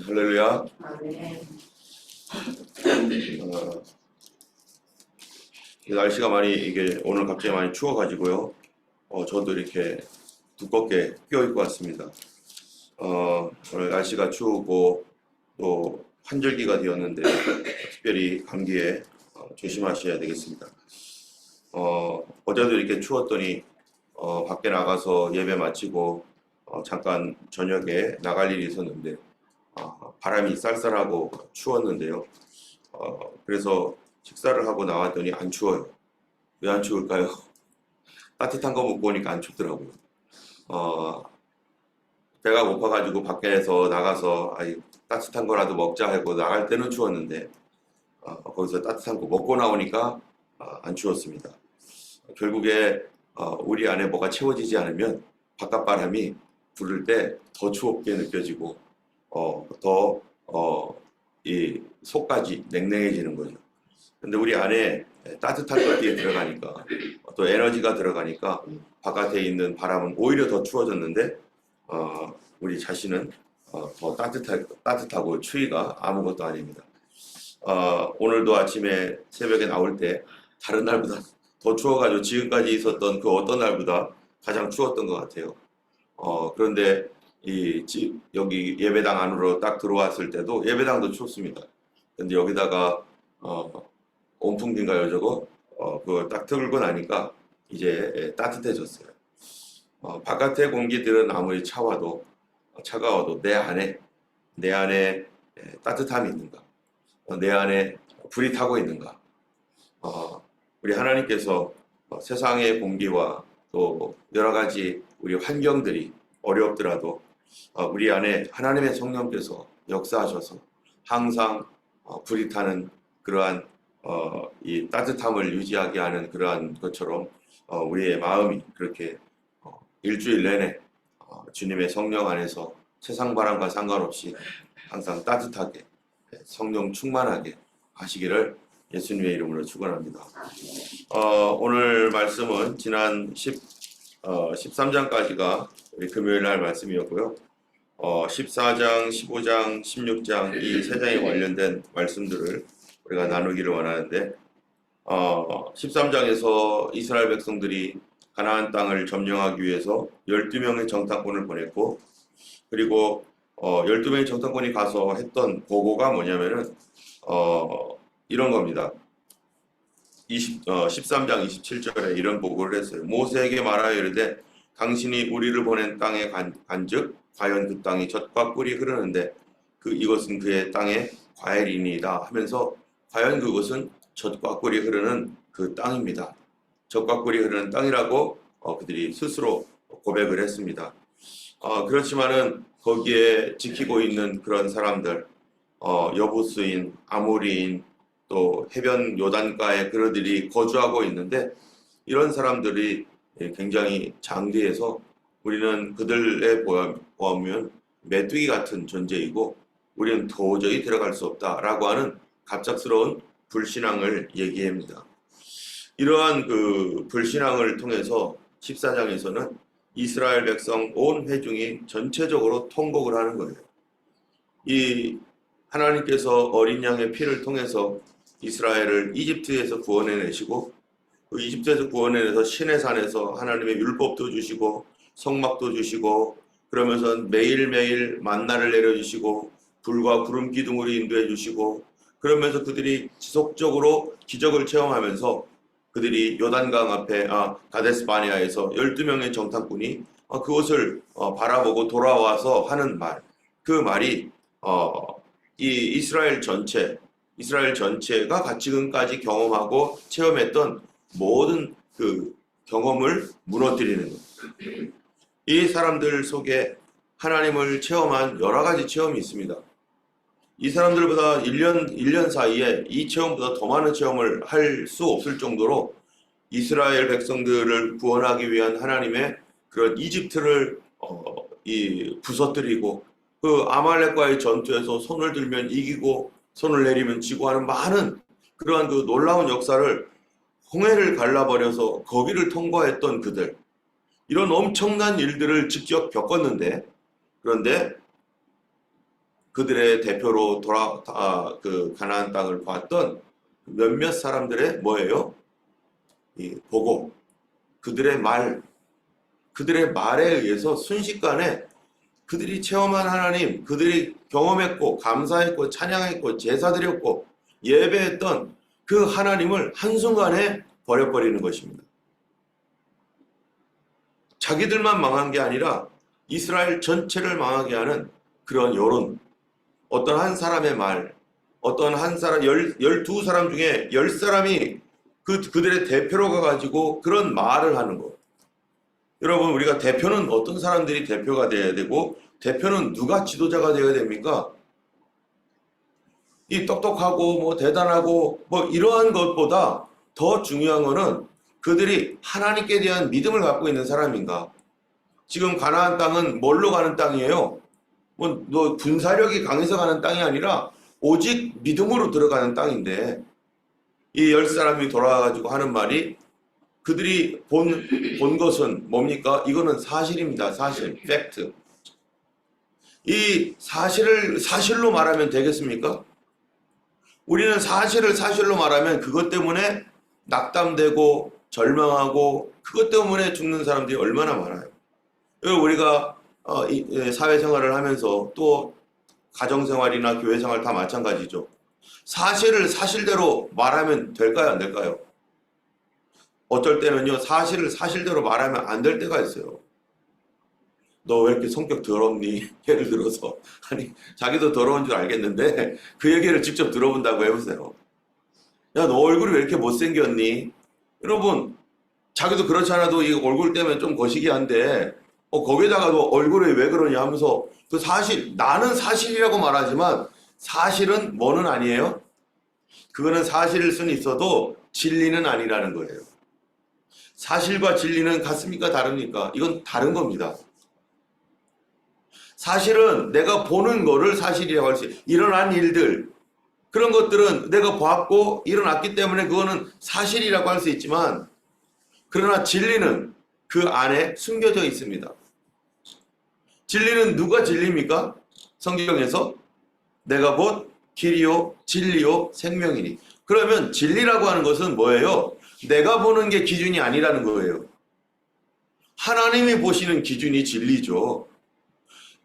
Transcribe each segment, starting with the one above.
할렐루야. 아멘. 날씨가 많이 이게 오늘 갑자기 많이 추워가지고요. 저도 이렇게 두껍게 껴입고 왔습니다. 오늘 날씨가 추우고 또 환절기가 되었는데 특별히 감기에 조심하셔야 되겠습니다. 어제도 이렇게 추웠더니 밖에 나가서 예배 마치고 잠깐 저녁에 나갈 일이 있었는데 바람이 쌀쌀하고 추웠는데요. 그래서 식사를 하고 나왔더니 안 추워요. 왜 안 추울까요? 따뜻한 거 먹고 오니까 안 춥더라고요. 배가 고파가지고 밖에서 나가서 따뜻한 거라도 먹자 하고 나갈 때는 추웠는데 거기서 따뜻한 거 먹고 나오니까 안 추웠습니다. 결국에 우리 안에 뭐가 채워지지 않으면 바깥 바람이 부를 때 더 추웠게 느껴지고 이 속까지 냉랭해지는 거죠. 근데 우리 안에 따뜻한 것들이 들어가니까 또 에너지가 들어가니까 바깥에 있는 바람은 오히려 더 추워졌는데 우리 자신은 더 따뜻하고 추위가 아무것도 아닙니다. 오늘도 아침에 새벽에 나올 때 다른 날보다 더 추워가지고 지금까지 있었던 그 어떤 날보다 가장 추웠던 것 같아요. 그런데 여기 예배당 안으로 딱 들어왔을 때도 예배당도 춥습니다. 근데 여기다가 온풍기인가요 저거? 그걸 딱 틀고 나니까 이제 따뜻해졌어요. 바깥의 공기들은 아무리 차가워도 내 안에 따뜻함이 있는가? 내 안에 불이 타고 있는가? 우리 하나님께서 세상의 공기와 또 여러 가지 우리 환경들이 어렵더라도 우리 안에 하나님의 성령께서 역사하셔서 항상 불이 타는 그러한 이 따뜻함을 유지하게 하는 그러한 것처럼 우리의 마음이 그렇게 일주일 내내 주님의 성령 안에서 세상 바람과 상관없이 항상 따뜻하게 성령 충만하게 하시기를 예수님의 이름으로 축원합니다. 오늘 말씀은 지난 13장까지가 우리 금요일 날 말씀이었고요. 14장, 15장, 16장 이 세 장에 관련된 말씀들을 우리가 나누기를 원하는데 13장에서 이스라엘 백성들이 가나안 땅을 점령하기 위해서 12명의 정탐꾼을 보냈고 그리고 12명의 정탐꾼이 가서 했던 보고가 뭐냐면은 이런 겁니다. 13장 27절에 이런 보고를 했어요. 모세에게 말하여 이르되 당신이 우리를 보낸 땅에 간즉 과연 그 땅이 젖과 꿀이 흐르는데 이것은 그의 땅의 과일이니이다 하면서 과연 그것은 젖과 꿀이 흐르는 그 땅입니다. 젖과 꿀이 흐르는 땅이라고 그들이 스스로 고백을 했습니다. 그렇지만은 거기에 지키고 있는 그런 사람들 여부스인, 아모리인 또 해변 요단가에 그들이 거주하고 있는데 이런 사람들이 굉장히 장대해서 우리는 그들에 보면 메뚜기 같은 존재이고 우리는 도저히 들어갈 수 없다라고 하는 갑작스러운 불신앙을 얘기합니다. 이러한 그 불신앙을 통해서 14장에서는 이스라엘 백성 온 회중이 전체적으로 통곡을 하는 거예요. 이 하나님께서 어린 양의 피를 통해서 이스라엘을 이집트에서 구원해내시고 그 이집트에서 구원해내서 시내산에서 하나님의 율법도 주시고 성막도 주시고 그러면서 매일매일 만나를 내려주시고 불과 구름 기둥으로 인도해 주시고 그러면서 그들이 지속적으로 기적을 체험하면서 그들이 요단강 앞에 가데스 바네아에서 12명의 정탐꾼이 그것을 바라보고 돌아와서 하는 말, 그 말이 이 이스라엘 전체가 지금까지 경험하고 체험했던 모든 그 경험을 무너뜨리는 것. 이 사람들 속에 하나님을 체험한 여러 가지 체험이 있습니다. 이 사람들보다 1년 사이에 이 체험보다 더 많은 체험을 할 수 없을 정도로 이스라엘 백성들을 구원하기 위한 하나님의 그런 이집트를 부서뜨리고 그 아말렉과의 전투에서 손을 들면 이기고 손을 내리면 지고 하는 많은 그러한 그 놀라운 역사를 홍해를 갈라버려서 거기를 통과했던 그들 이런 엄청난 일들을 직접 겪었는데 그런데 그들의 대표로 그 가나안 땅을 봤던 몇몇 사람들의 뭐예요? 이 보고 그들의 말에 의해서 순식간에 그들이 체험한 하나님, 그들이 경험했고 감사했고 찬양했고 제사드렸고 예배했던 그 하나님을 한순간에 버려버리는 것입니다. 자기들만 망한 게 아니라 이스라엘 전체를 망하게 하는 그런 여론, 어떤 한 사람의 말, 어떤 한 사람, 12사람 중에 10사람이 그들의 대표로 가가지고 그런 말을 하는 것. 여러분, 우리가 대표는 어떤 사람들이 대표가 되어야 되고, 대표는 누가 지도자가 되어야 됩니까? 이 똑똑하고, 뭐, 대단하고, 뭐, 이러한 것보다 더 중요한 거는 그들이 하나님께 대한 믿음을 갖고 있는 사람인가? 지금 가나안 땅은 뭘로 가는 땅이에요? 뭐 군사력이 강해서 가는 땅이 아니라 오직 믿음으로 들어가는 땅인데 이 10사람이 돌아와가지고 하는 말이 그들이 본 것은 뭡니까? 이거는 사실입니다. 사실, 팩트. 이 사실을 사실로 말하면 되겠습니까? 우리는 사실을 사실로 말하면 그것 때문에 낙담되고 절망하고 그것 때문에 죽는 사람들이 얼마나 많아요. 우리가 사회생활을 하면서 또 가정생활이나 교회생활 다 마찬가지죠. 사실을 사실대로 말하면 될까요? 안 될까요? 어쩔 때는요, 사실을 사실대로 말하면 안 될 때가 있어요. 너 왜 이렇게 성격 더럽니? 예를 들어서. 아니, 자기도 더러운 줄 알겠는데 그 얘기를 직접 들어본다고 해보세요. 야, 너 얼굴이 왜 이렇게 못생겼니? 여러분, 자기도 그렇지 않아도 이 얼굴 때문에 좀 거시기한데 거기에다가도 얼굴이 왜 그러냐 하면서 그 사실, 나는 사실이라고 말하지만 사실은 뭐는 아니에요? 그거는 사실일 수는 있어도 진리는 아니라는 거예요. 사실과 진리는 같습니까? 다릅니까? 이건 다른 겁니다. 사실은 내가 보는 거를 사실이라고 할 수 있어요. 일어난 일들, 그런 것들은 내가 봤고 일어났기 때문에 그거는 사실이라고 할 수 있지만, 그러나 진리는 그 안에 숨겨져 있습니다. 진리는 누가 진리입니까? 성경에서 내가 곧 길이요 진리요 생명이니. 그러면 진리라고 하는 것은 뭐예요? 내가 보는 게 기준이 아니라는 거예요. 하나님이 보시는 기준이 진리죠.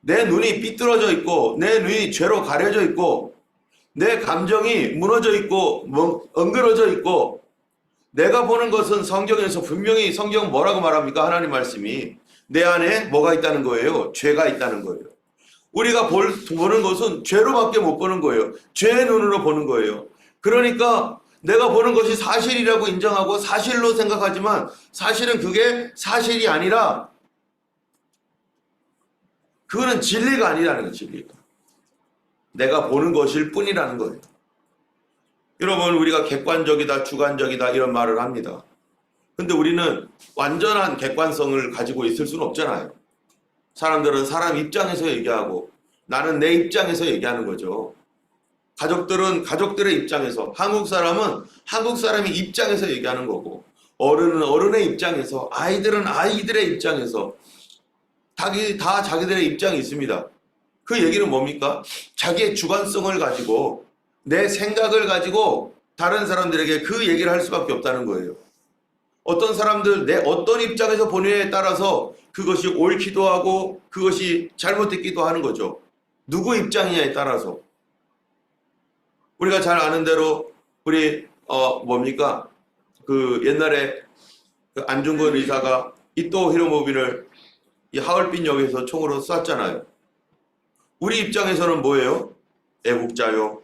내 눈이 삐뚤어져 있고 내 눈이 죄로 가려져 있고 내 감정이 무너져 있고 엉그러져 있고, 내가 보는 것은 성경에서 분명히 성경은 뭐라고 말합니까? 하나님 말씀이 내 안에 뭐가 있다는 거예요? 죄가 있다는 거예요. 우리가 보는 것은 죄로밖에 못 보는 거예요. 죄의 눈으로 보는 거예요. 그러니까 내가 보는 것이 사실이라고 인정하고 사실로 생각하지만 사실은 그게 사실이 아니라 그거는 진리가 아니라는 거예요. 진리가. 내가 보는 것일 뿐이라는 거예요. 여러분, 우리가 객관적이다, 주관적이다 이런 말을 합니다. 근데 우리는 완전한 객관성을 가지고 있을 수는 없잖아요. 사람들은 사람 입장에서 얘기하고 나는 내 입장에서 얘기하는 거죠. 가족들은 가족들의 입장에서, 한국 사람은 한국 사람의 입장에서 얘기하는 거고, 어른은 어른의 입장에서, 아이들은 아이들의 입장에서 다 자기들의 입장이 있습니다. 그 얘기는 뭡니까? 자기의 주관성을 가지고 내 생각을 가지고 다른 사람들에게 그 얘기를 할 수밖에 없다는 거예요. 어떤 사람들 내 어떤 입장에서 보느냐에 따라서 그것이 옳기도 하고 그것이 잘못됐기도 하는 거죠. 누구 입장이냐에 따라서. 우리가 잘 아는 대로 우리 뭡니까? 그 옛날에 그 안중근 의사가 이토 히로부미를 이 하얼빈역에서 총으로 쐈잖아요. 우리 입장에서는 뭐예요? 애국자요.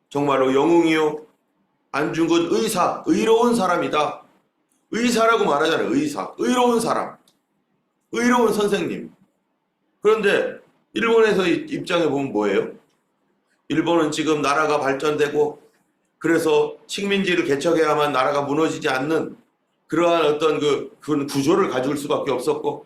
정말로 영웅이요. 안중근 의사, 의로운 사람이다. 의사라고 말하잖아요. 의사, 의로운 사람, 의로운 선생님. 그런데 일본에서 입장에 보면 뭐예요? 일본은 지금 나라가 발전되고 그래서 식민지를 개척해야만 나라가 무너지지 않는 그러한 어떤 그런 구조를 가질 수밖에 없었고,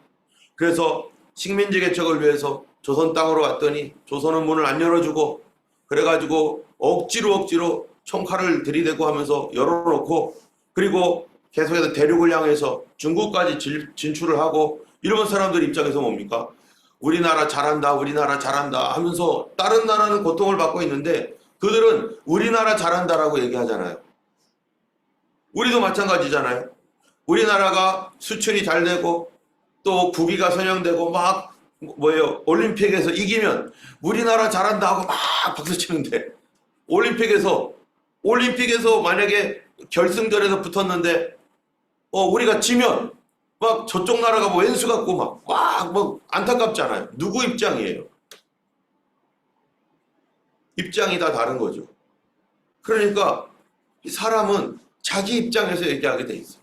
그래서 식민지 개척을 위해서 조선 땅으로 왔더니 조선은 문을 안 열어주고, 그래가지고 억지로 총칼을 들이대고 하면서 열어놓고, 그리고 계속해서 대륙을 향해서 중국까지 진출을 하고, 일본 사람들 입장에서 뭡니까? 우리나라 잘한다, 우리나라 잘한다 하면서 다른 나라는 고통을 받고 있는데 그들은 우리나라 잘한다라고 얘기하잖아요. 우리도 마찬가지잖아요. 우리나라가 수출이 잘 되고 또 국위가 선양되고 막 올림픽에서 이기면 우리나라 잘한다 하고 막 박수 치는데 올림픽에서 만약에 결승전에서 붙었는데 우리가 지면 막 저쪽 나라가 뭐 왼수 같고 막 안타깝잖아요. 누구 입장이에요? 입장이 다 다른 거죠. 그러니까 사람은 자기 입장에서 얘기하게 돼 있어요.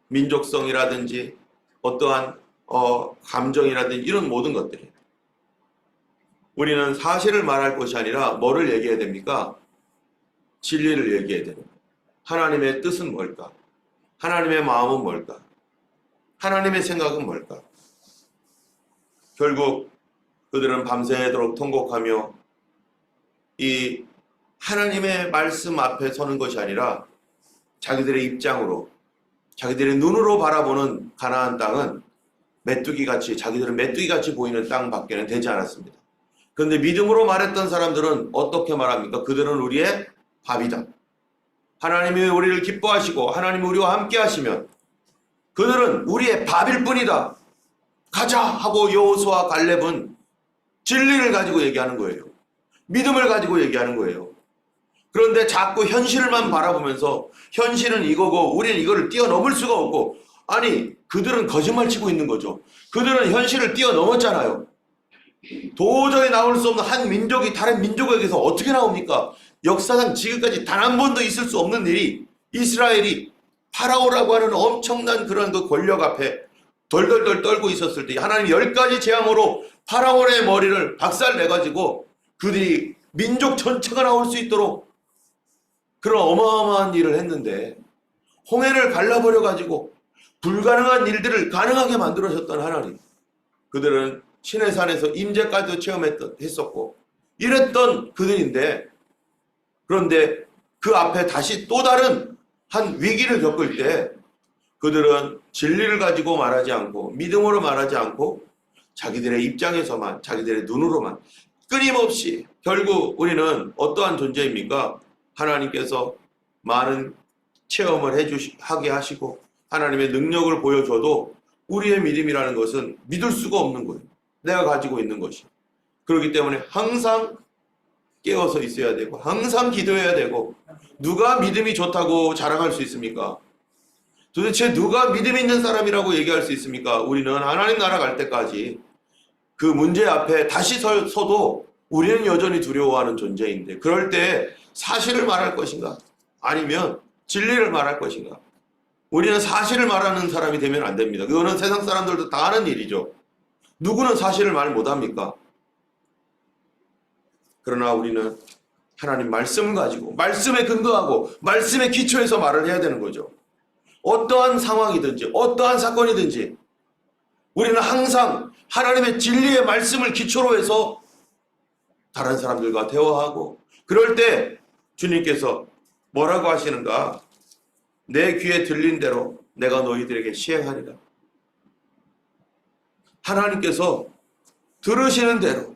민족성이라든지 어떠한 감정이라든지 이런 모든 것들이. 우리는 사실을 말할 것이 아니라 뭐를 얘기해야 됩니까? 진리를 얘기해야 됩니다. 하나님의 뜻은 뭘까? 하나님의 마음은 뭘까? 하나님의 생각은 뭘까? 결국 그들은 밤새도록 통곡하며 이 하나님의 말씀 앞에 서는 것이 아니라 자기들의 입장으로, 자기들의 눈으로 바라보는 가나안 땅은 자기들은 메뚜기같이 보이는 땅밖에는 되지 않았습니다. 그런데 믿음으로 말했던 사람들은 어떻게 말합니까? 그들은 우리의 밥이다. 하나님이 우리를 기뻐하시고 하나님이 우리와 함께 하시면 그들은 우리의 밥일 뿐이다. 가자 하고 여호수아와 갈렙은 진리를 가지고 얘기하는 거예요. 믿음을 가지고 얘기하는 거예요. 그런데 자꾸 현실만 바라보면서 현실은 이거고 우리는 이거를 뛰어넘을 수가 없고, 아니 그들은 거짓말 치고 있는 거죠. 그들은 현실을 뛰어넘었잖아요. 도저히 나올 수 없는 한 민족이 다른 민족에게서 어떻게 나옵니까? 역사상 지금까지 단 한 번도 있을 수 없는 일이 이스라엘이 파라오라고 하는 엄청난 그런 그 권력 앞에 덜덜덜 떨고 있었을 때 하나님 10가지 재앙으로 파라오의 머리를 박살내가지고 그들이 민족 전체가 나올 수 있도록 그런 어마어마한 일을 했는데, 홍해를 갈라버려가지고 불가능한 일들을 가능하게 만들어줬던 하나님, 그들은 시내산에서 임재까지도 체험했었고 이랬던 그들인데, 그런데 그 앞에 다시 또 다른 한 위기를 겪을 때 그들은 진리를 가지고 말하지 않고 믿음으로 말하지 않고 자기들의 입장에서만, 자기들의 눈으로만, 끊임없이 결국 우리는 어떠한 존재입니까? 하나님께서 많은 체험을 하게 하시고 하나님의 능력을 보여줘도 우리의 믿음이라는 것은 믿을 수가 없는 거예요. 내가 가지고 있는 것이. 그렇기 때문에 항상 깨어서 있어야 되고 항상 기도해야 되고, 누가 믿음이 좋다고 자랑할 수 있습니까? 도대체 누가 믿음 있는 사람이라고 얘기할 수 있습니까? 우리는 하나님 나라 갈 때까지 그 문제 앞에 다시 서도 우리는 여전히 두려워하는 존재인데, 그럴 때 사실을 말할 것인가? 아니면 진리를 말할 것인가? 우리는 사실을 말하는 사람이 되면 안 됩니다. 그거는 세상 사람들도 다 하는 일이죠. 누구는 사실을 말 못합니까? 그러나 우리는 하나님 말씀을 가지고 말씀에 근거하고 말씀에 기초해서 말을 해야 되는 거죠. 어떠한 상황이든지 어떠한 사건이든지 우리는 항상 하나님의 진리의 말씀을 기초로 해서 다른 사람들과 대화하고, 그럴 때 주님께서 뭐라고 하시는가? 내 귀에 들린 대로 내가 너희들에게 시행하리라. 하나님께서 들으시는 대로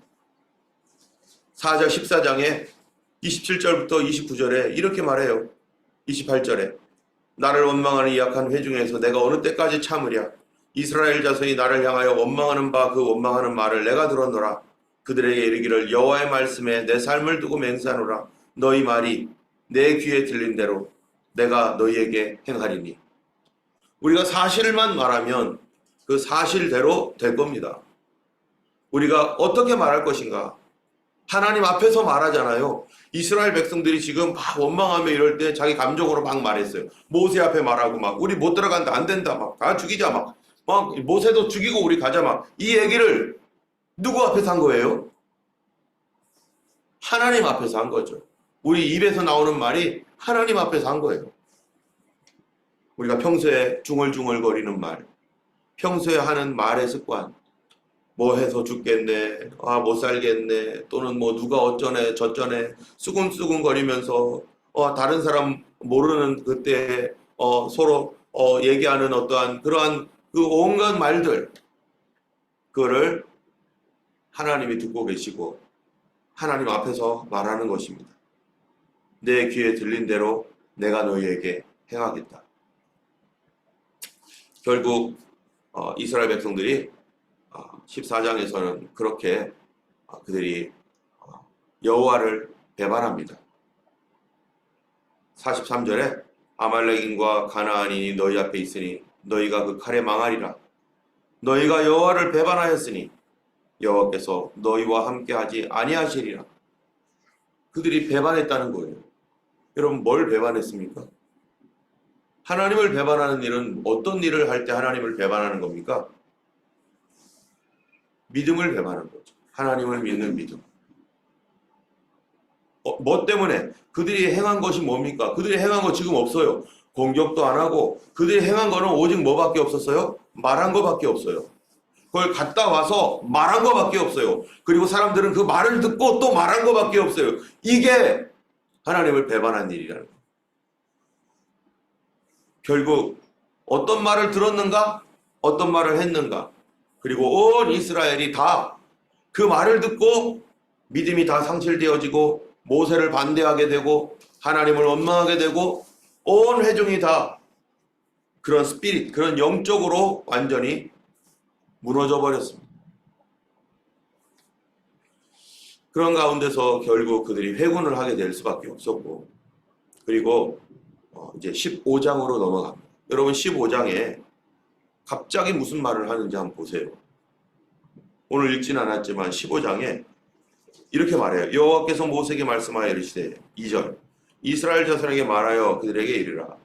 4장 14장에 27절부터 29절에 이렇게 말해요. 28절에 나를 원망하는 이 약한 회중에서 내가 어느 때까지 참으랴? 이스라엘 자손이 나를 향하여 원망하는 바 그 원망하는 말을 내가 들었노라. 그들에게 이르기를 여호와의 말씀에 내 삶을 두고 맹세하노라. 너희 말이 내 귀에 들린 대로 내가 너희에게 행하리니. 우리가 사실만 말하면 그 사실대로 될 겁니다. 우리가 어떻게 말할 것인가? 하나님 앞에서 말하잖아요. 이스라엘 백성들이 지금 막 원망하며 이럴 때 자기 감정으로 막 말했어요. 모세 앞에 말하고 막 우리 못 들어간다, 안 된다, 막 다 죽이자, 막 모세도 죽이고 우리 가자, 막 이 얘기를 누구 앞에서 한 거예요? 하나님 앞에서 한 거죠. 우리 입에서 나오는 말이 하나님 앞에서 한 거예요. 우리가 평소에 중얼중얼거리는 말, 평소에 하는 말의 습관, 뭐 해서 죽겠네, 못 살겠네, 또는 뭐 누가 어쩌네 저쩌네 수근수근거리면서 다른 사람 모르는 그때 서로 얘기하는 어떠한 그러한 그 온갖 말들, 그거를 하나님이 듣고 계시고 하나님 앞에서 말하는 것입니다. 내 귀에 들린 대로 내가 너희에게 행하겠다. 결국 이스라엘 백성들이 14장에서는 그렇게 그들이 여호와를 배반합니다. 43절에 아말렉인과 가나안인이 너희 앞에 있으니 너희가 그 칼에 망하리라. 너희가 여호와를 배반하였으니 여호와께서 너희와 함께하지 아니하시리라. 그들이 배반했다는 거예요. 여러분, 뭘 배반했습니까? 하나님을 배반하는 일은 어떤 일을 할 때 하나님을 배반하는 겁니까? 믿음을 배반한 거죠. 하나님을 믿는 믿음. 뭐 때문에? 그들이 행한 것이 뭡니까? 그들이 행한 거 지금 없어요. 공격도 안 하고 그들이 행한 거는 오직 뭐밖에 없었어요? 말한 거밖에 없어요. 그걸 갔다 와서 말한 거밖에 없어요. 그리고 사람들은 그 말을 듣고 또 말한 거밖에 없어요. 이게 하나님을 배반한 일이라는 거예요. 결국 어떤 말을 들었는가? 어떤 말을 했는가? 그리고 온 이스라엘이 다 그 말을 듣고 믿음이 다 상실되어지고 모세를 반대하게 되고 하나님을 원망하게 되고 온 회중이 다 그런 스피릿, 그런 영적으로 완전히 무너져 버렸습니다. 그런 가운데서 결국 그들이 회군을 하게 될 수밖에 없었고, 그리고 이제 15장으로 넘어갑니다. 여러분, 15장에 갑자기 무슨 말을 하는지 한번 보세요. 오늘 읽진 않았지만 15장에 이렇게 말해요. 여호와께서 모세에게 말씀하여 이르시되 2절 이스라엘 자손에게 말하여 그들에게 이르라.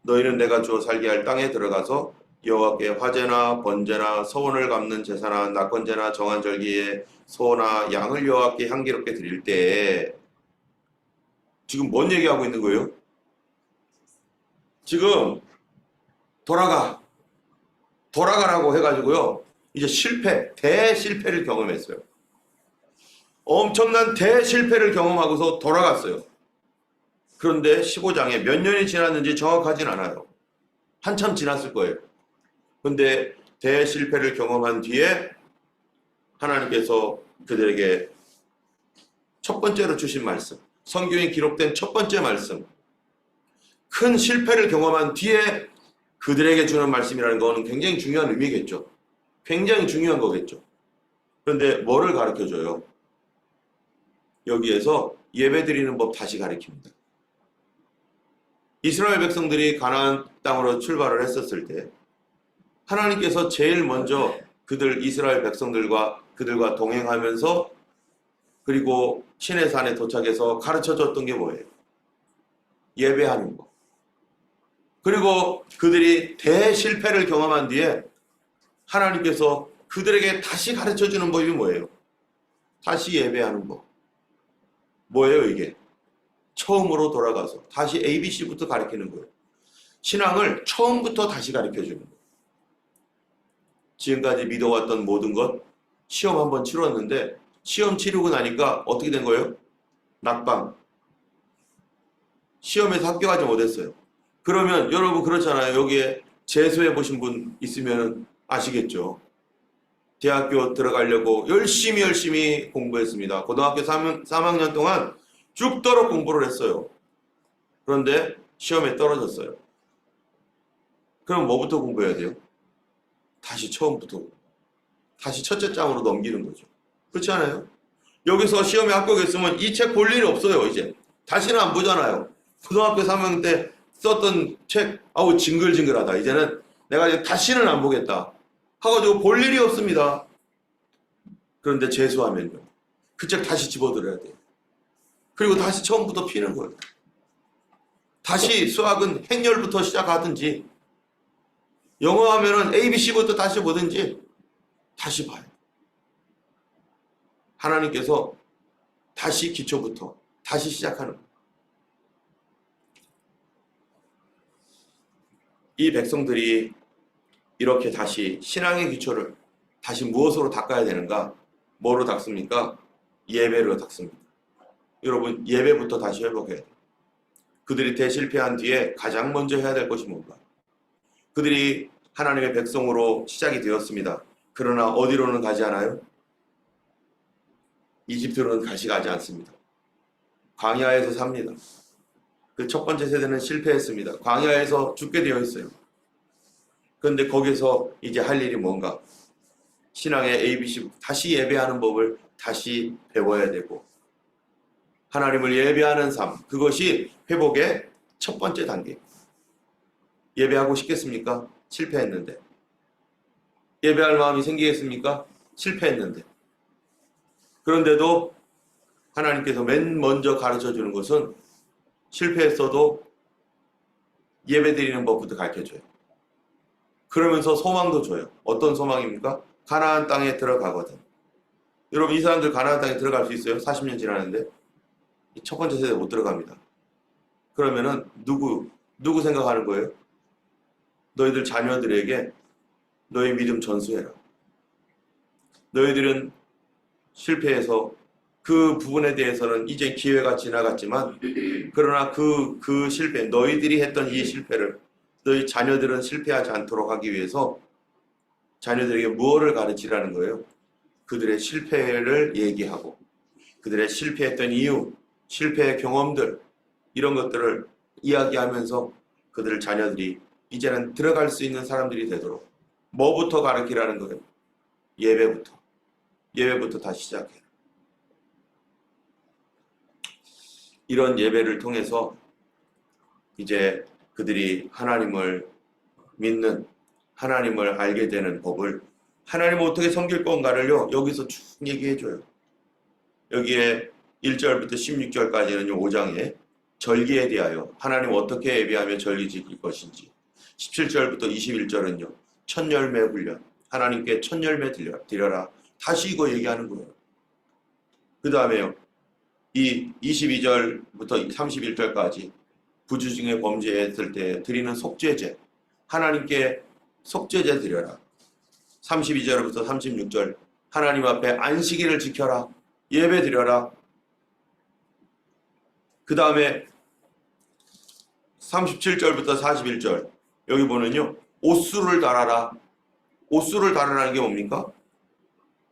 너희는 내가 주어 살게 할 땅에 들어가서 여호와께 화제나 번제나 서원을 갚는 제사나 낙헌제나 정한 절기에 소나 양을 여호와께 향기롭게 드릴 때에, 지금 뭔 얘기하고 있는 거예요? 지금 돌아가라고 해가지고요, 이제 대실패를 경험했어요. 엄청난 대실패를 경험하고서 돌아갔어요. 그런데 15장에 몇 년이 지났는지 정확하진 않아요. 한참 지났을 거예요. 그런데 대실패를 경험한 뒤에 하나님께서 그들에게 첫 번째로 주신 말씀, 성경에 기록된 첫 번째 말씀, 큰 실패를 경험한 뒤에 그들에게 주는 말씀이라는 거는 굉장히 중요한 의미겠죠. 굉장히 중요한 거겠죠. 그런데 뭐를 가르쳐줘요? 여기에서 예배드리는 법 다시 가르칩니다. 이스라엘 백성들이 가나안 땅으로 출발을 했었을 때 하나님께서 제일 먼저 이스라엘 백성들과 그들과 동행하면서 그리고 시내산에 도착해서 가르쳐줬던 게 뭐예요? 예배하는 거. 그리고 그들이 대실패를 경험한 뒤에 하나님께서 그들에게 다시 가르쳐주는 법이 뭐예요? 다시 예배하는 법. 뭐예요 이게? 처음으로 돌아가서 다시 ABC부터 가르치는 거예요. 신앙을 처음부터 다시 가르쳐주는 거예요. 지금까지 믿어왔던 모든 것, 시험 한번 치렀는데 시험 치르고 나니까 어떻게 된 거예요? 낙방. 시험에서 합격하지 못했어요. 그러면 여러분 그렇잖아요. 여기에 재수해 보신 분 있으면 아시겠죠. 대학교 들어가려고 열심히 공부했습니다. 고등학교 3학년 동안 죽도록 공부를 했어요. 그런데 시험에 떨어졌어요. 그럼 뭐부터 공부해야 돼요? 다시 처음부터. 다시 첫째 장으로 넘기는 거죠. 그렇지 않아요? 여기서 시험에 합격했으면 이 책 볼 일이 없어요. 이제 다시는 안 보잖아요. 고등학교 3학년 때 썼던 책, 아우 징글징글하다. 이제는 내가 이제 다시는 안 보겠다 하가지고 볼 일이 없습니다. 그런데 재수하면요, 그 책 다시 집어들어야 돼요. 그리고 다시 처음부터 피는 거예요. 다시 수학은 행렬부터 시작하든지, 영어 하면은 ABC부터 다시 보든지 다시 봐요. 하나님께서 다시 기초부터 다시 시작하는 거예요. 이 백성들이 이렇게 다시 신앙의 기초를 다시 무엇으로 닦아야 되는가? 뭐로 닦습니까? 예배로 닦습니다. 여러분, 예배부터 다시 회복해야 돼요. 그들이 대실패한 뒤에 가장 먼저 해야 될 것이 뭔가? 그들이 하나님의 백성으로 시작이 되었습니다. 그러나 어디로는 가지 않아요? 이집트로는 다시 가지 않습니다. 광야에서 삽니다. 그 첫 번째 세대는 실패했습니다. 광야에서 죽게 되어 있어요. 그런데 거기서 이제 할 일이 뭔가? 신앙의 ABC, 다시 예배하는 법을 다시 배워야 되고, 하나님을 예배하는 삶, 그것이 회복의 첫 번째 단계. 예배하고 싶겠습니까? 실패했는데. 예배할 마음이 생기겠습니까? 실패했는데. 그런데도 하나님께서 맨 먼저 가르쳐 주는 것은 실패했어도 예배드리는 법부터 가르쳐줘요. 그러면서 소망도 줘요. 어떤 소망입니까? 가나안 땅에 들어가거든. 여러분, 이 사람들 가나안 땅에 들어갈 수 있어요? 40년 지났는데 첫 번째 세대 못 들어갑니다. 그러면은 누구 생각하는 거예요? 너희들 자녀들에게 너희 믿음 전수해라. 너희들은 실패해서 그 부분에 대해서는 이제 기회가 지나갔지만, 그러나 그 실패, 너희들이 했던 이 실패를 너희 자녀들은 실패하지 않도록 하기 위해서 자녀들에게 무엇을 가르치라는 거예요? 그들의 실패를 얘기하고, 그들의 실패했던 이유, 실패의 경험들, 이런 것들을 이야기하면서 그들 자녀들이 이제는 들어갈 수 있는 사람들이 되도록 뭐부터 가르치라는 거예요? 예배부터 다시 시작해요. 이런 예배를 통해서 이제 그들이 하나님을 믿는, 하나님을 알게 되는 법을, 하나님을 어떻게 섬길 건가를요 여기서 쭉 얘기해줘요. 여기에 1절부터 16절까지는 5장에 절기에 대하여 하나님 어떻게 예배하며 절기 지킬 것인지, 17절부터 21절은요 첫 열매 훈련, 하나님께 첫 열매 드려라, 다시 이거 얘기하는 거예요. 그 다음에요 이 22절부터 31절까지 부주중에 범죄했을 때 드리는 속죄제, 하나님께 속죄제 드려라. 32절부터 36절 하나님 앞에 안식일을 지켜라, 예배 드려라. 그 다음에 37절부터 41절 여기 보면요 옷수를 달아라. 옷수를 달으라는 게 뭡니까?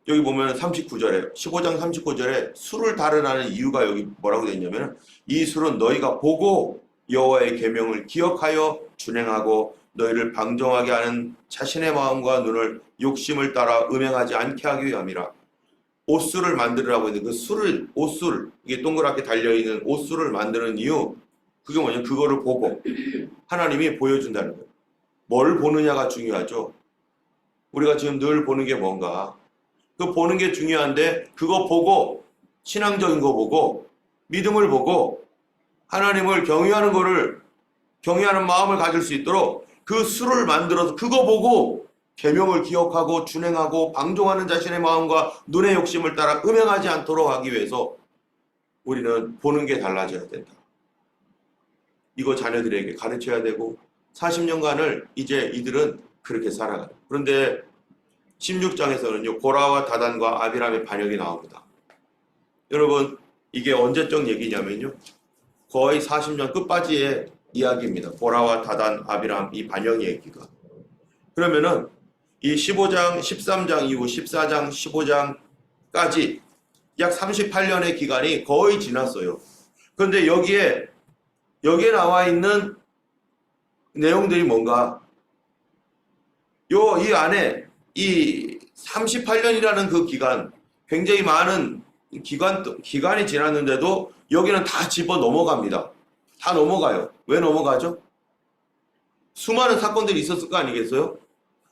여기 보면 39절에 15장 39절에 술을 달으라는 이유가 여기 뭐라고 되어 있냐면, 이 술은 너희가 보고 여호와의 계명을 기억하여 준행하고 너희를 방종하게 하는 자신의 마음과 눈을 욕심을 따라 음행하지 않게 하기 위함이라. 옷술을 만들으라고 했는데, 그 술을, 옷술, 이게 동그랗게 달려있는 옷술을 만드는 이유, 그게 뭐냐면 그거를 보고 하나님이 보여준다는 거예요. 뭘 보느냐가 중요하죠. 우리가 지금 늘 보는 게 뭔가, 그 보는 게 중요한데 그거 보고, 신앙적인 거 보고, 믿음을 보고 하나님을 경외하는 거를, 경외하는 마음을 가질 수 있도록 그 수를 만들어서 그거 보고 계명을 기억하고 준행하고 방종하는 자신의 마음과 눈의 욕심을 따라 음행하지 않도록 하기 위해서 우리는 보는 게 달라져야 된다. 이거 자녀들에게 가르쳐야 되고 40년간을 이제 이들은 그렇게 살아가요. 그런데 16장에서는요 고라와 다단과 아비람의 반역이 나옵니다. 여러분, 이게 언제적 얘기냐면요 거의 40년 끝바지의 이야기입니다. 고라와 다단, 아비람 이 반역 얘기가. 그러면은 이 15장, 13장 이후 14장, 15장까지 약 38년의 기간이 거의 지났어요. 그런데 여기에 나와 있는 내용들이 뭔가, 이 안에 이 38년이라는 그 기간, 굉장히 많은 기간이 지났는데도 여기는 다 집어 넘어갑니다. 다 넘어가요. 왜 넘어가죠? 수많은 사건들이 있었을 거 아니겠어요?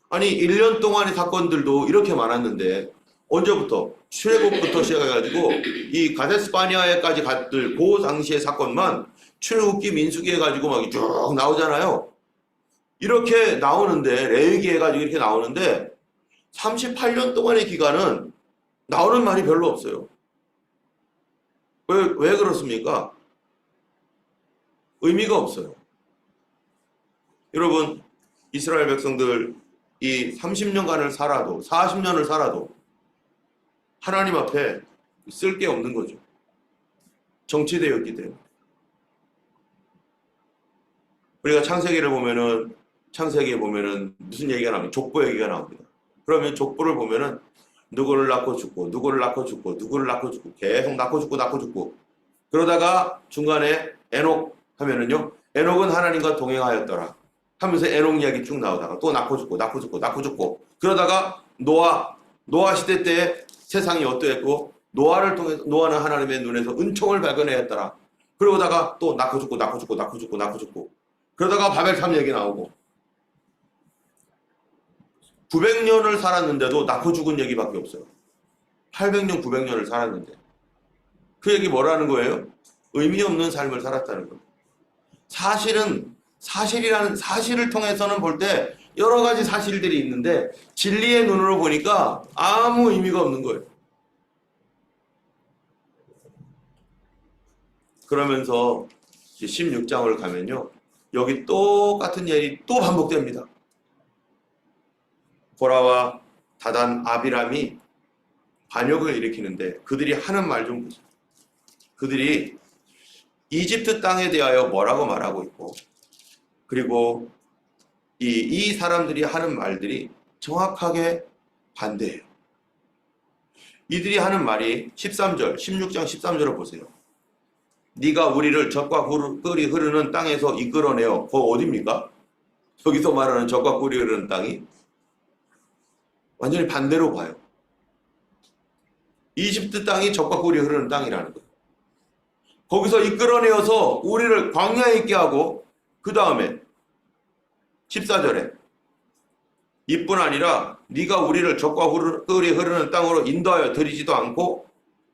아니 1년 동안의 사건들도 이렇게 많았는데 언제부터? 출애굽부터 시작해가지고 이 가데스 바네아에까지 갔들 그 당시의 사건만 출애굽기, 민수기 해가지고 막 쭉 나오잖아요. 이렇게 나오는데, 레위기 해가지고 이렇게 나오는데 38년 동안의 기간은 나오는 말이 별로 없어요. 왜 그렇습니까? 의미가 없어요. 여러분, 이스라엘 백성들 이 30년간을 살아도 40년을 살아도 하나님 앞에 쓸 게 없는 거죠. 정체되었기 때문에. 우리가 창세기에 보면은 무슨 얘기가 나옵니까? 족보 얘기가 나옵니다. 그러면 족보를 보면은 누구를 낳고 죽고 누구를 낳고 죽고 누구를 낳고 죽고 계속 낳고 죽고 그러다가 중간에 에녹 하면은요, 에녹은 하나님과 동행하였더라 하면서 에녹 이야기 쭉 나오다가 또 낳고 죽고 그러다가 노아 시대 때 세상이 어떠했고 노아를 통해서 노아는 하나님의 눈에서 은총을 발견하였더라. 그러다가 또 낳고 죽고 그러다가 바벨탑 얘기 나오고 900년을 살았는데도 낳고 죽은 얘기밖에 없어요. 800년 900년을 살았는데 그 얘기 뭐라는 거예요? 의미 없는 삶을 살았다는 거예요. 사실이라는 사실을 통해서는 볼 때 여러 가지 사실들이 있는데 진리의 눈으로 보니까 아무 의미가 없는 거예요. 그러면서 16장을 가면요, 여기 똑같은 일이 또 반복됩니다. 고라와 다단 아비람이 반역을 일으키는데 그들이 하는 말 좀 보세요. 그들이 이집트 땅에 대하여 뭐라고 말하고 있고, 그리고 이 사람들이 하는 말들이 정확하게 반대예요. 이들이 하는 말이 13절, 16장 13절을 보세요. 네가 우리를 젖과 꿀이 흐르는 땅에서 이끌어내어. 그거 어디입니까? 여기서 말하는 젖과 꿀이 흐르는 땅이 완전히 반대로 봐요. 이집트 땅이 젖과 꿀이 흐르는 땅이라는 거예요. 거기서 이끌어내어서 우리를 광야에 있게 하고, 그 다음에 14절에 이뿐 아니라 네가 우리를 젖과 꿀이 흐르는 땅으로 인도하여 들이지도 않고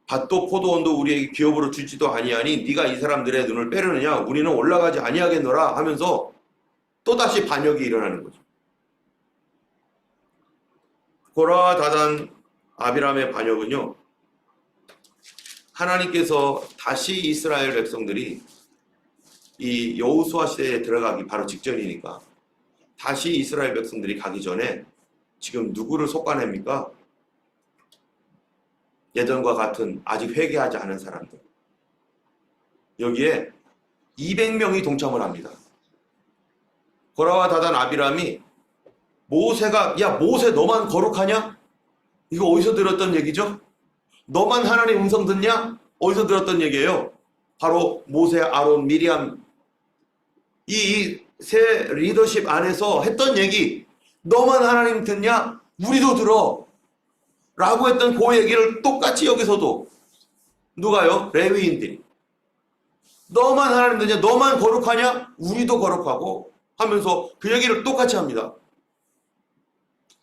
밭도 포도원도 우리에게 기업으로 주지도 아니하니 네가 이 사람들의 눈을 빼려느냐? 우리는 올라가지 아니하겠노라 하면서 또다시 반역이 일어나는 거죠. 고라와 다단 아비람의 반역은요, 하나님께서 다시 이스라엘 백성들이 이 여호수아 시대에 들어가기 바로 직전이니까 다시 이스라엘 백성들이 가기 전에 지금 누구를 솎아냅니까? 예전과 같은 아직 회개하지 않은 사람들. 여기에 200명이 동참을 합니다. 고라와 다단 아비람이 모세가, 야 모세 너만 거룩하냐? 이거 어디서 들었던 얘기죠? 너만 하나님의 음성 듣냐? 어디서 들었던 얘기예요? 바로 모세, 아론, 미리암 이 세 리더십 안에서 했던 얘기. 너만 하나님 듣냐? 우리도 들어 라고 했던 그 얘기를 똑같이 여기서도 누가요? 레위인들이 너만 하나님 듣냐? 너만 거룩하냐? 우리도 거룩하고 하면서 그 얘기를 똑같이 합니다.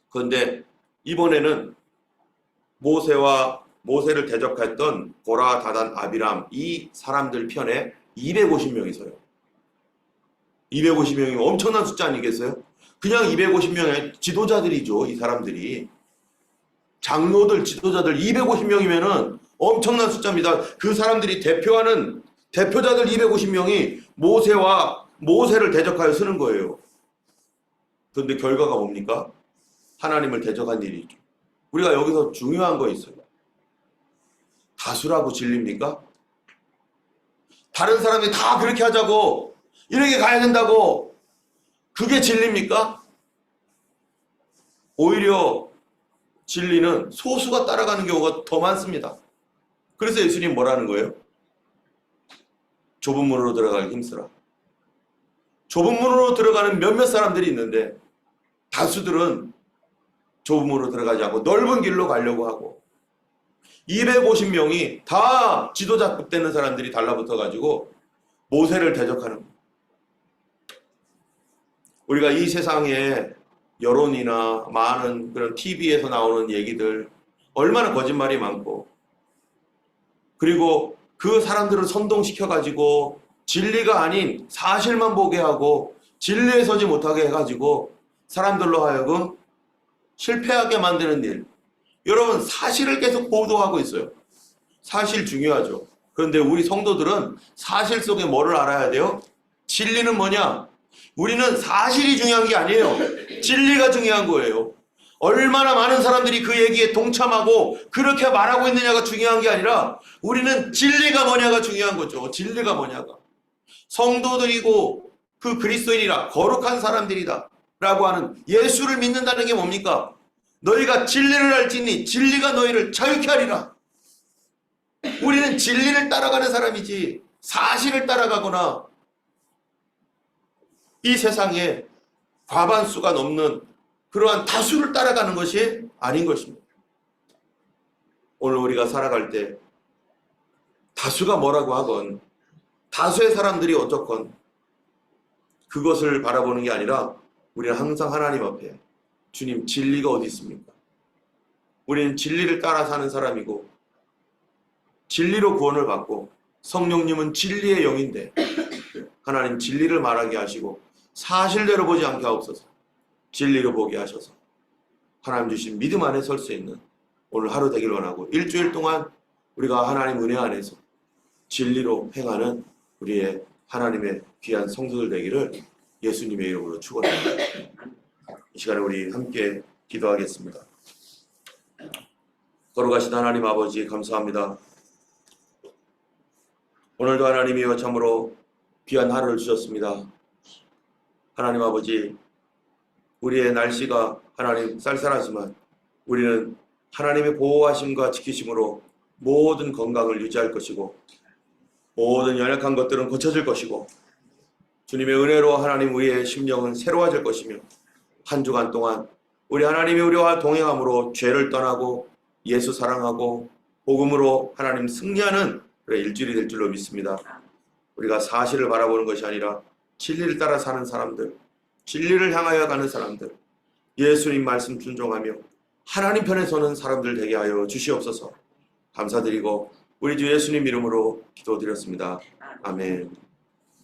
그런데 이번에는 모세를 대적했던 고라, 다단, 아비람 이 사람들 편에 250명이 서요. 250명이면 엄청난 숫자 아니겠어요? 그냥 250명의 지도자들이죠. 이 사람들이 장로들, 지도자들 250명이면은 엄청난 숫자입니다. 그 사람들이 대표하는 대표자들 250명이 모세를 대적하여 쓰는 거예요. 그런데 결과가 뭡니까? 하나님을 대적한 일이죠. 우리가 여기서 중요한 거 있어요. 다수라고 진리입니까? 다른 사람이 다 그렇게 하자고, 이렇게 가야 된다고, 그게 진리입니까? 오히려 진리는 소수가 따라가는 경우가 더 많습니다. 그래서 예수님 뭐라는 거예요? 좁은 문으로 들어가기 힘쓰라. 좁은 문으로 들어가는 몇몇 사람들이 있는데 다수들은 좁은 문으로 들어가지 않고 넓은 길로 가려고 하고 250명이 다 지도자급 되는 사람들이 달라붙어가지고 모세를 대적하는 거예요. 우리가 이 세상에 여론이나 많은 그런 TV에서 나오는 얘기들 얼마나 거짓말이 많고, 그리고 그 사람들을 선동시켜가지고 진리가 아닌 사실만 보게 하고 진리에 서지 못하게 해가지고 사람들로 하여금 실패하게 만드는 일. 여러분, 사실을 계속 보도하고 있어요. 사실 중요하죠. 그런데 우리 성도들은 사실 속에 뭐를 알아야 돼요? 진리는 뭐냐? 우리는 사실이 중요한 게 아니에요. 진리가 중요한 거예요. 얼마나 많은 사람들이 그 얘기에 동참하고 그렇게 말하고 있느냐가 중요한 게 아니라 우리는 진리가 뭐냐가 중요한 거죠. 진리가 뭐냐가. 성도들이고 그 그리스도인이라 거룩한 사람들이다 라고 하는 예수를 믿는다는 게 뭡니까? 너희가 진리를 알지니 진리가 너희를 자유케 하리라. 우리는 진리를 따라가는 사람이지 사실을 따라가거나 이 세상에 과반수가 넘는 그러한 다수를 따라가는 것이 아닌 것입니다. 오늘 우리가 살아갈 때 다수가 뭐라고 하건 다수의 사람들이 어쩌건 그것을 바라보는 게 아니라 우리는 항상 하나님 앞에 주님 진리가 어디 있습니까? 우리는 진리를 따라 사는 사람이고 진리로 구원을 받고 성령님은 진리의 영인데 하나님 진리를 말하게 하시고 사실대로 보지 않게 하옵소서. 진리로 보게 하셔서 하나님 주신 믿음 안에 설 수 있는 오늘 하루 되길 원하고 일주일 동안 우리가 하나님 은혜 안에서 진리로 행하는 우리의 하나님의 귀한 성도들 되기를 예수님의 이름으로 축원합니다. 이 시간에 우리 함께 기도하겠습니다. 거룩하신 하나님 아버지 감사합니다. 오늘도 하나님이여 참으로 귀한 하루를 주셨습니다. 하나님 아버지 우리의 날씨가 하나님 쌀쌀하지만 우리는 하나님의 보호하심과 지키심으로 모든 건강을 유지할 것이고 모든 연약한 것들은 고쳐질 것이고 주님의 은혜로 하나님 우리의 심령은 새로워질 것이며 한 주간 동안 우리 하나님이 우리와 동행함으로 죄를 떠나고 예수 사랑하고 복음으로 하나님 승리하는 일주일이 될 줄로 믿습니다. 우리가 사실을 바라보는 것이 아니라 진리를 따라 사는 사람들, 진리를 향하여 가는 사람들, 예수님 말씀 순종하며 하나님 편에 서는 사람들 되게 하여 주시옵소서. 감사드리고 우리 주 예수님 이름으로 기도드렸습니다. 아멘.